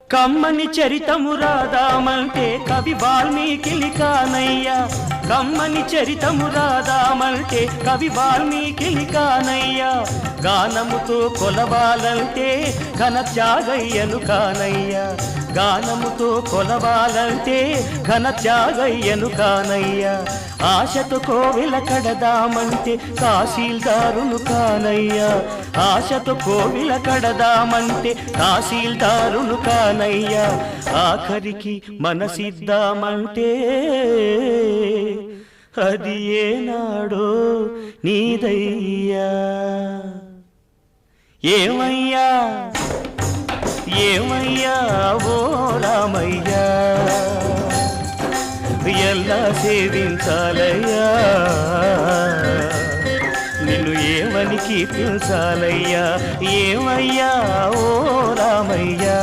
కమ్మని చరితము రాదామంటే కవి వాల్మీకి కానయ్యా కమ్మని చరితము రాదామంటే కవి వాల్మీకి కానయ్యా గానముతో కొలవాలంటే ఘన త్యాగయ్యను కానయ్యా గానముతో కొలవాలంటే ఘన త్యాగయ్యను కానయ్యా ఆశతో కోవెల కడదామంటే తహసీల్దారును కానయ్యా ఆశతో కోవెల కడదామంటే తహసీల్దారును కానయ్యా ఆఖరికి మనసిద్దామంటే అది ఏనాడో నీదయ్యా ఏమయ్యా ఏమయ్యా ఓ రామయ్యా ఎలా సేవించాలయ్యా నిన్ను ఏమని కీర్తించాలయ్యా ఏమయ్యా ఓ రామయ్యా